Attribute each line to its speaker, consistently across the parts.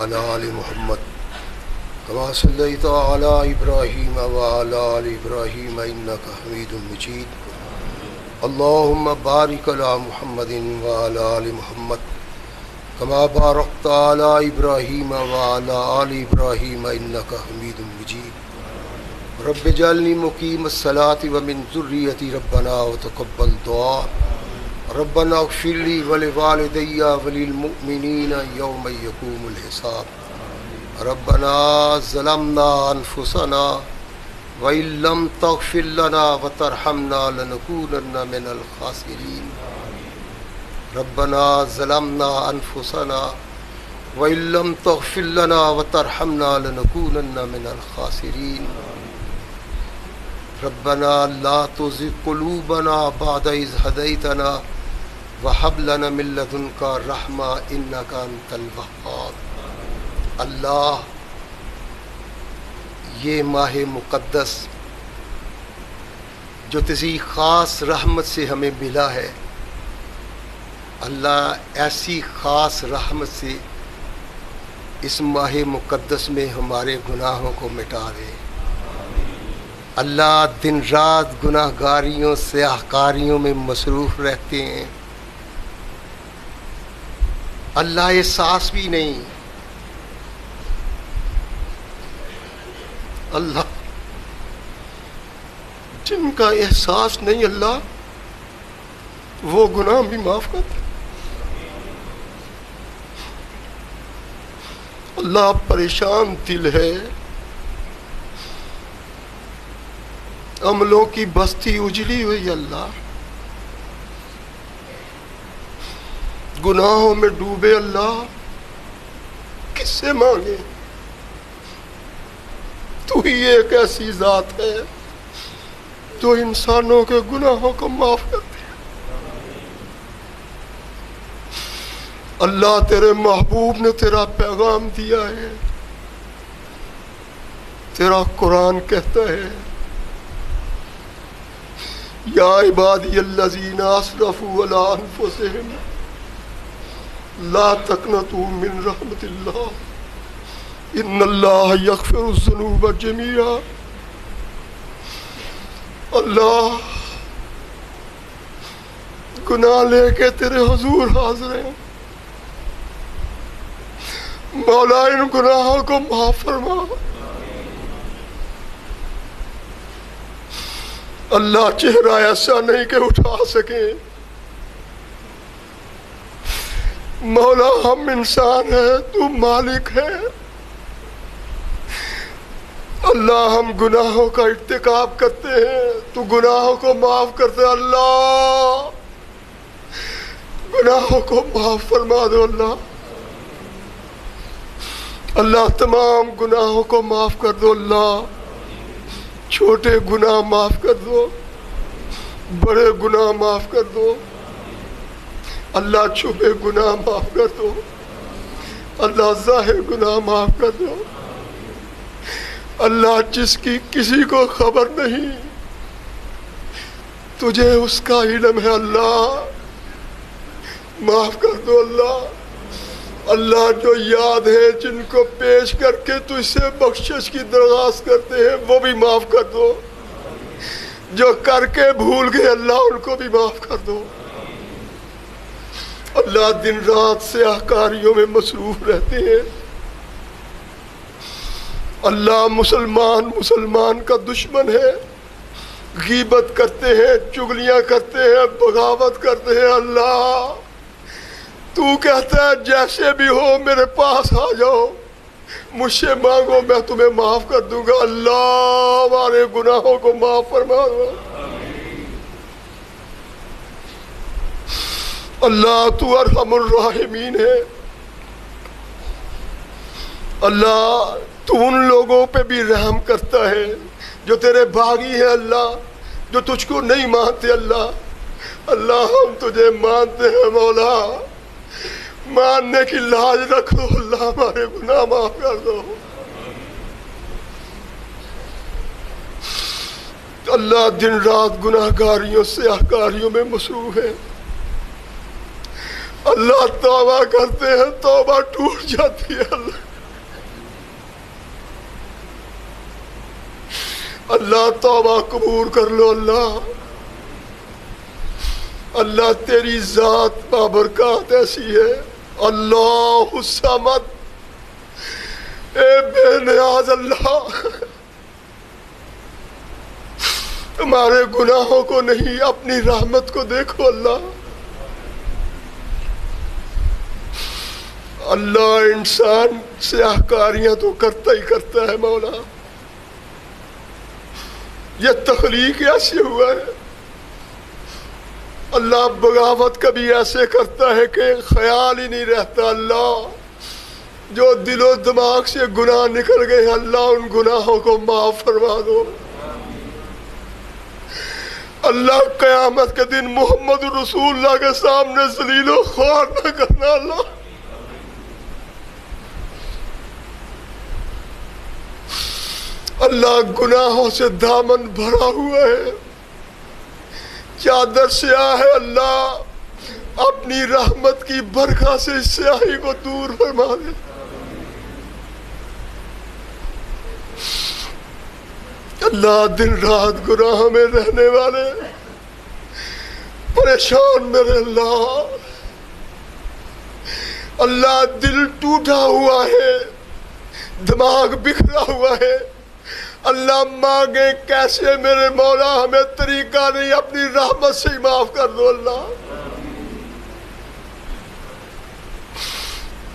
Speaker 1: وعلى آل محمد كما صليت على إبراهيم وعلى آل إبراهيم إنك حميد مجيد اللهم بارك على محمد وعلى آل محمد كما باركت على إبراهيم وعلى آل إبراهيم إنك حميد مجيد رب اجعلني مقيم الصلاة ومن ذريتي ربنا وتقبل دعاء ربنا اغفر لي ولوالدي وللمؤمنين يوم يقوم الحساب ربنا ظلمنا أنفسنا وإن لم تغفر لنا وترحمنا لنكونن من الخاسرين ربنا ظلمنا أنفسنا وإن لم تغفر لنا وترحمنا لنكونن من الخاسرين ربنا لا تزغ قلوبنا بعد إذ هديتنا وهب لنا من لدنك رحمة إنك أنت الوهاب اللہ یہ ماہ مقدس جو تیری خاص رحمت سے ہمیں ملا ہے، اللہ ایسی خاص رحمت سے اس ماہ مقدس میں ہمارے گناہوں کو مٹا دے۔ اللہ دن رات گناہ گاریوں سیاہ کاریوں میں مصروف رہتے ہیں، اللہ احساس بھی نہیں، اللہ جن کا احساس نہیں اللہ وہ گناہ بھی معاف کر دے۔ اللہ پریشان دل ہے، عملوں کی بستی اجڑی ہوئی، اللہ گناہوں میں ڈوبے، اللہ کس سے مانگے؟ تو ہی ایک ایسی ذات ہے جو انسانوں کے گناہوں کو معاف کرتی ہے۔ اللہ تیرے محبوب نے تیرا پیغام دیا ہے، تیرا قرآن کہتا ہے یا عبادی الذین اسرفوا علی انفسہم لا تقنطوا من رحمت اللہ ان اللہ یغفر الذنوب جمیعا۔ اللہ گناہ لے کے تیرے حضور حاضر ہیں، مولا ان گناہوں کو معاف فرما۔ اللہ چہرہ ایسا نہیں کہ اٹھا سکیں، مولا ہم انسان ہیں، تو مالک ہے، اللہ ہم گناہوں کا ارتکاب کرتے ہیں، تو گناہوں کو معاف کرتے، اللہ گناہوں کو معاف فرما دو، اللہ تمام گناہوں کو معاف کر دو، اللہ چھوٹے گناہ معاف کر دو، بڑے گناہ معاف کر دو، اللہ چھپے گناہ معاف کر دو، اللہ ظاہر گناہ معاف کر دو، اللہ جس کی کسی کو خبر نہیں تجھے اس کا علم ہے، اللہ معاف کر دو، اللہ جو یاد ہے جن کو پیش کر کے تجھ سے بخشش کی درخواست کرتے ہیں وہ بھی معاف کر دو، جو کر کے بھول گئے اللہ ان کو بھی معاف کر دو۔ اللہ دن رات سیاہ کاریوں میں مصروف رہتے ہیں، اللہ مسلمان کا دشمن ہے، غیبت کرتے ہیں، چغلیاں کرتے ہیں، بغاوت کرتے ہیں، اللہ تو کہتا ہے جیسے بھی ہو میرے پاس آ جاؤ، مجھ سے مانگو میں تمہیں معاف کر دوں گا، اللہ ہمارے گناہوں کو معاف فرما دو، اللہ تو ارحم الراحمین ہے، اللہ تو ان لوگوں پہ بھی رحم کرتا ہے جو تیرے باغی ہیں، اللہ جو تجھ کو نہیں مانتے، اللہ ہم تجھے مانتے ہیں، مولا ماننے کی لاج رکھ دو، اللہ ہمارے گناہ معاف کر دو، اللہ دن رات گناہ گاریوں سیاہ کاریوں میں مصروف ہے، اللہ توبہ کرتے ہیں توبہ ٹوٹ جاتی ہے، اللہ اللہ توبہ قبول کر لو اللہ۔ اللہ تیری ذات بابرکات ایسی ہے، اللہ الصمد، اے بے نیاز اللہ، تمہارے گناہوں کو نہیں اپنی رحمت کو دیکھو اللہ۔ اللہ انسان سیاہکاریاں تو کرتا ہی کرتا ہے مولا، یہ تخلیق ایسے ہوا ہے۔ اللہ بغاوت کبھی ایسے کرتا ہے کہ خیال ہی نہیں رہتا۔ اللہ جو دل و دماغ سے گناہ نکل گئے اللہ ان گناہوں کو معاف فرما دو۔ اللہ قیامت کے دن محمد رسول اللہ کے سامنے ذلیل و خوار نہ کرنا اللہ۔ اللہ گناہوں سے دامن بھرا ہوا ہے، چادر سیاہ ہے اللہ، اپنی رحمت کی برکھا سے اس سیاہی کو دور فرما دے۔ اللہ دن رات گناہ میں رہنے والے پریشان میرے اللہ، اللہ دل ٹوٹا ہوا ہے، دماغ بکھرا ہوا ہے، اللہ مانگے کیسے میرے مولا، ہمیں طریقہ نہیں، اپنی رحمت سے ہی معاف کر دو اللہ۔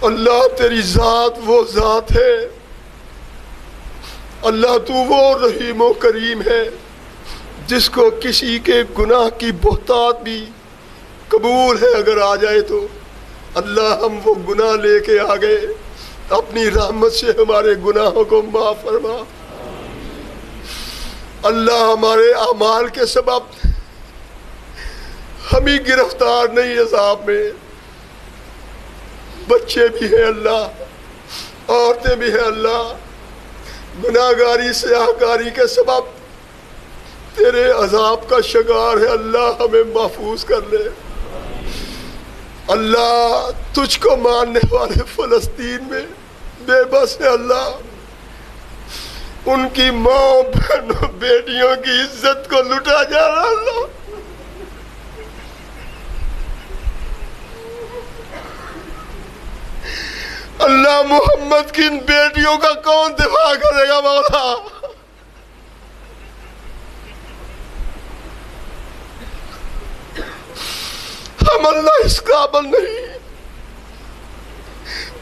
Speaker 1: اللہ تیری ذات وہ ذات ہے اللہ، تو وہ رحیم و کریم ہے جس کو کسی کے گناہ کی بہتات بھی قبول ہے اگر آ جائے تو۔ اللہ ہم وہ گناہ لے کے آ گئے، اپنی رحمت سے ہمارے گناہوں کو معاف فرما۔ اللہ ہمارے اعمال کے سبب ہم ہی گرفتار نہیں عذاب میں، بچے بھی ہیں اللہ، عورتیں بھی ہیں اللہ، گناہگاری سیاہکاری کے سبب تیرے عذاب کا شکار ہے اللہ، ہمیں محفوظ کر لے۔ اللہ تجھ کو ماننے والے فلسطین میں بے بس ہے اللہ، ان کی ماں بہنوں بیٹیوں کی عزت کو لٹا جا رہا اللہ۔ اللہ محمد کی ان بیٹیوں کا کون دفاع کرے گا مولا؟ ہم اللہ اس قابل نہیں،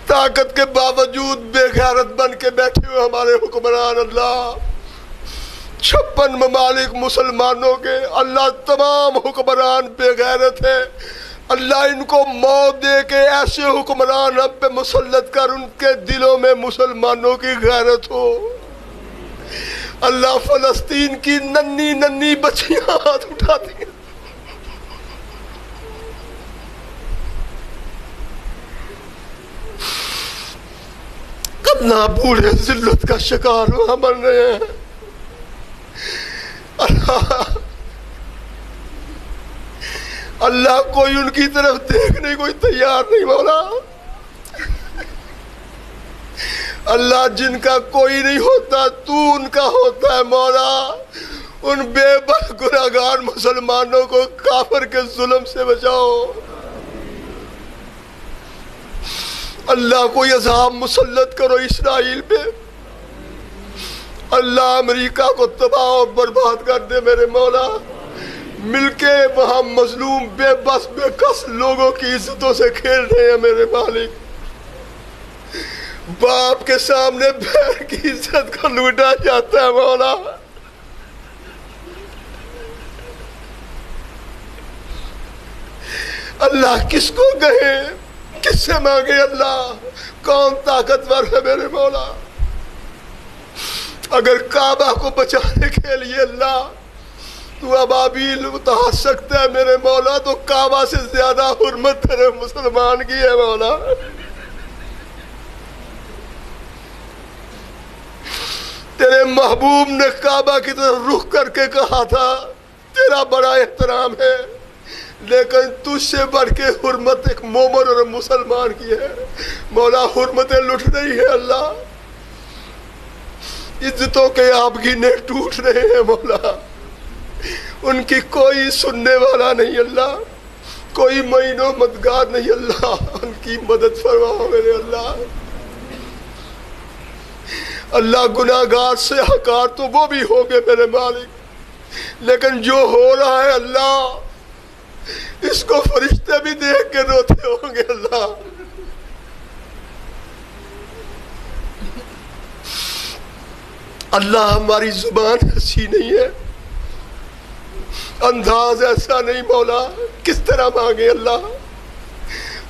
Speaker 1: طاقت کے باوجود بے غیرت بن کے بیٹھے ہوئے ہمارے حکمران اللہ، 56 ممالک مسلمانوں کے اللہ تمام حکمران بے غیرت ہیں اللہ، ان کو موت دے کے ایسے حکمران ہم پہ مسلط کر ان کے دلوں میں مسلمانوں کی غیرت ہو اللہ۔ فلسطین کی ننھی ننھی بچیاں ہاتھ اٹھاتی ہیں کتنا بوڑھے ذلت کا شکار ہوا بن رہے ہیں اللہ کوئی ان کی طرف دیکھنے کوئی تیار نہیں مولا۔ اللہ جن کا کوئی نہیں ہوتا تو ان کا ہوتا ہے مولا، ان بے بس گناہگار مسلمانوں کو کافر کے ظلم سے بچاؤ اللہ۔ کوئی عذاب مسلط کرو اسرائیل پہ اللہ، امریکہ کو تباہ و برباد کر دے میرے مولا، مل کے وہاں مظلوم بے بس بے کس لوگوں کی عزتوں سے کھیل رہے ہیں میرے مالک۔ باپ کے سامنے بہن کی عزت کو لوٹا جاتا ہے مولا۔ اللہ کس کو کہے، کس سے مانگے اللہ، کون طاقتور ہے میرے مولا؟ اگر کعبہ کو بچانے کے لیے اللہ تو ابابیل اتار سکتا ہے میرے مولا، تو کعبہ سے زیادہ حرمت تیرے مسلمان کی ہے مولا۔ تیرے محبوب نے کعبہ کی طرف رخ کر کے کہا تھا تیرا بڑا احترام ہے، لیکن تجھ سے بڑھ کے حرمت ایک مومن اور مسلمان کی ہے مولا۔ حرمتیں لٹ رہی ہے اللہ، عزتوں کے آبگینے ٹوٹ رہے ہیں مولا، ان کی کوئی سننے والا نہیں اللہ، کوئی معین و مددگار نہیں اللہ، ان کی مدد فرماؤ میرے اللہ۔ اللہ گناہگار سیاہکار تو وہ بھی ہوں گے میرے مالک، لیکن جو ہو رہا ہے اللہ اس کو فرشتے بھی دیکھ کے روتے ہوں گے اللہ۔ اللہ ہماری زبان ایسی نہیں ہے، انداز ایسا نہیں مولا، کس طرح مانگے اللہ؟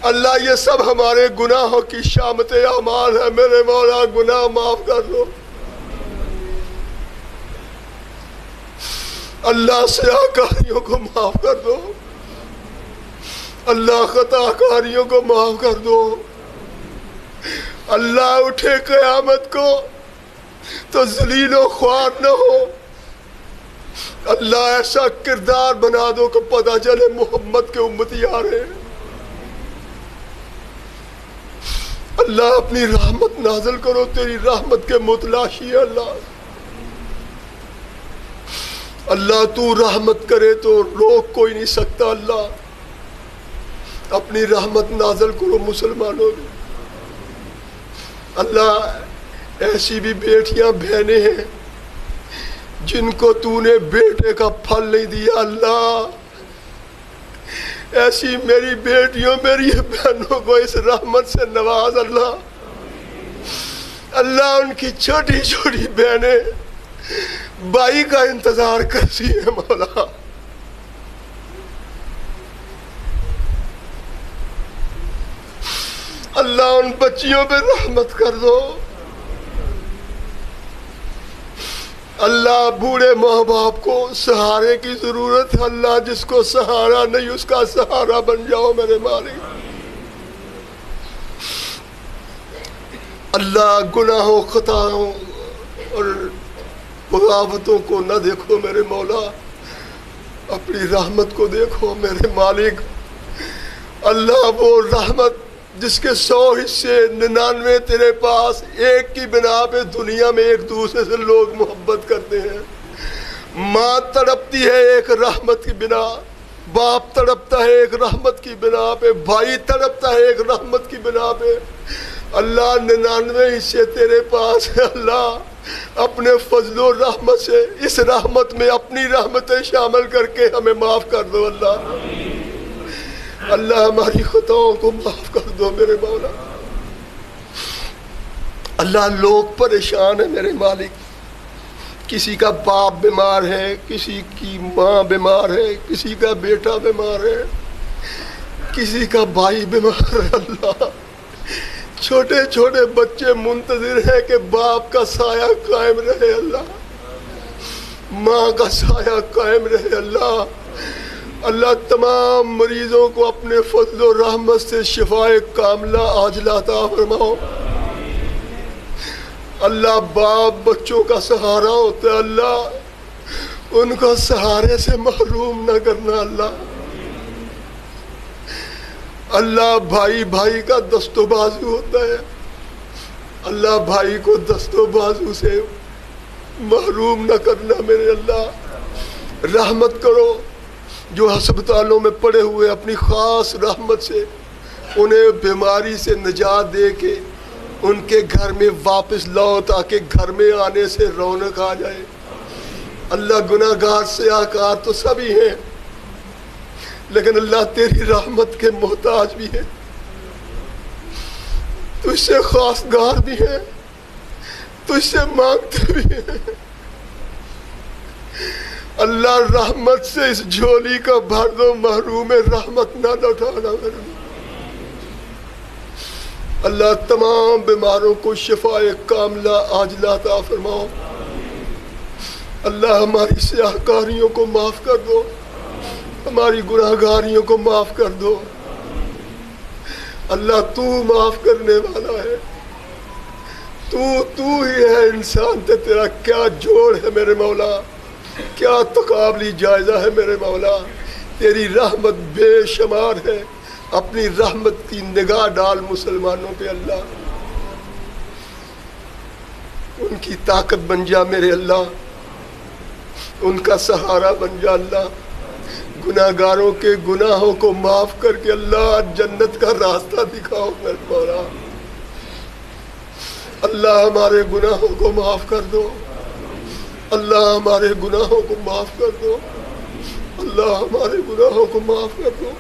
Speaker 1: اللہ یہ سب ہمارے گناہوں کی شامت اعمال ہے میرے مولا، گناہ معاف کر دو اللہ، سیاہکاریوں کو معاف کر دو اللہ، خطا کاریوں کو معاف کر دو اللہ۔ اٹھے قیامت کو تو ذلیل و خوار نہ ہو اللہ، ایسا کردار بنا دو کہ پتہ چلے محمد کے امتی آ رہے ہیں اللہ۔ اپنی رحمت نازل کرو، تیری رحمت کے متلاشی ہے اللہ۔ اللہ تو رحمت کرے تو روک کوئی نہیں سکتا اللہ، اپنی رحمت نازل کرو مسلمانوں میں اللہ۔ ایسی بھی بیٹیاں بہنیں ہیں جن کو تو نے بیٹے کا پھل نہیں دیا اللہ، ایسی میری بیٹیوں میری بہنوں کو اس رحمت سے نواز اللہ۔ اللہ ان کی چھوٹی چھوٹی بہنیں بھائی کا انتظار کرتی ہیں مولا، اللہ ان بچیوں پہ رحمت کر دو اللہ۔ بوڑھے ماں باپ کو سہارے کی ضرورت ہے اللہ، جس کو سہارا نہیں اس کا سہارا بن جاؤ میرے مالک اللہ۔ گناہوں خطاؤں اور بغاوتوں کو نہ دیکھو میرے مولا، اپنی رحمت کو دیکھو میرے مالک اللہ۔ وہ رحمت جس کے 100 حصے 99 تیرے پاس، ایک کی بنا پہ دنیا میں ایک دوسرے سے لوگ محبت کرتے ہیں۔ ماں تڑپتی ہے ایک رحمت کی بنا، باپ تڑپتا ہے ایک رحمت کی بنا پہ، بھائی تڑپتا ہے ایک رحمت کی بنا پہ اللہ۔ 99 حصے تیرے پاس ہے اللہ، اپنے فضل و رحمت سے اس رحمت میں اپنی رحمتیں شامل کر کے ہمیں معاف کر دو اللہ۔ اللہ ہماری خطاؤں کو معاف کر دو میرے مولا اللہ۔ لوگ پریشان ہیں میرے مالک، کسی کا باپ بیمار ہے، کسی کی ماں بیمار ہے، کسی کا بیٹا بیمار ہے، کسی کا بھائی بیمار ہے اللہ۔ چھوٹے چھوٹے بچے منتظر ہیں کہ باپ کا سایہ قائم رہے اللہ، ماں کا سایہ قائم رہے اللہ۔ اللہ تمام مریضوں کو اپنے فضل و رحمت سے شفائے کاملہ عاجلہ عطا فرماؤ اللہ۔ باپ بچوں کا سہارا ہوتا ہے اللہ، ان کو سہارے سے محروم نہ کرنا اللہ۔ اللہ بھائی بھائی کا دست و بازو ہوتا ہے اللہ، بھائی کو دست و بازو سے محروم نہ کرنا میرے اللہ۔ رحمت کرو جو ہسپتالوں میں پڑے ہوئے، اپنی خاص رحمت سے انہیں بیماری سے نجات دے کے ان کے گھر میں واپس لاؤ، تاکہ گھر میں آنے سے رونق آ جائے اللہ۔ گناہگار سیاہکار تو سبھی ہیں، لیکن اللہ تیری رحمت کے محتاج بھی ہیں، تجھ سے خاص گار بھی ہیں، تجھ سے مانگتے بھی ہیں اللہ۔ رحمت سے اس جھولی کا بھر دو، محروم رحمت نہ لوٹانا میرے اللہ۔ تمام بیماروں کو شفائے کاملہ عاجلہ عطا فرماؤ اللہ۔ ہماری سیاہکاریوں کو معاف کر دو، ہماری گناہگاریوں کو معاف کر دو اللہ۔ تو معاف کرنے والا ہے، تو ہی ہے انسان تے تیرا کیا جوڑ ہے میرے مولا، کیا تقابلی جائزہ ہے میرے مولا۔ تیری رحمت بے شمار ہے، اپنی رحمت کی نگاہ ڈال مسلمانوں پہ اللہ۔ ان کی طاقت بن جا میرے اللہ، ان کا سہارا بن جا اللہ، گناہ گاروں کے گناہوں کو معاف کر کے اللہ جنت کا راستہ دکھاؤ میرے مولا۔ اللہ ہمارے گناہوں کو معاف کر دو، اللہ ہمارے گناہوں کو معاف کر دو، اللہ ہمارے گناہوں کو معاف کر دو۔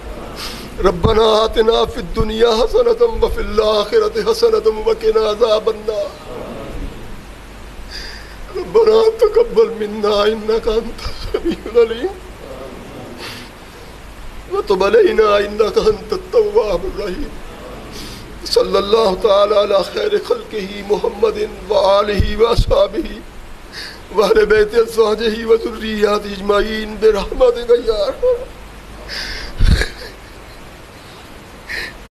Speaker 1: ربنا آتنا فی الدنیا حسنۃ وفی الآخرۃ حسنۃ وقنا عذاب النار۔ ربنا تقبل منا انک انت السمیع العلیم وتب علینا انک انت التواب الرحیم۔ صلی اللہ تعالی علی خیر خلقہ محمد وآلہ واصحابہ وأہل بیت ازواجہ وذریاتہ اجمعین برحمتک یا ارحم۔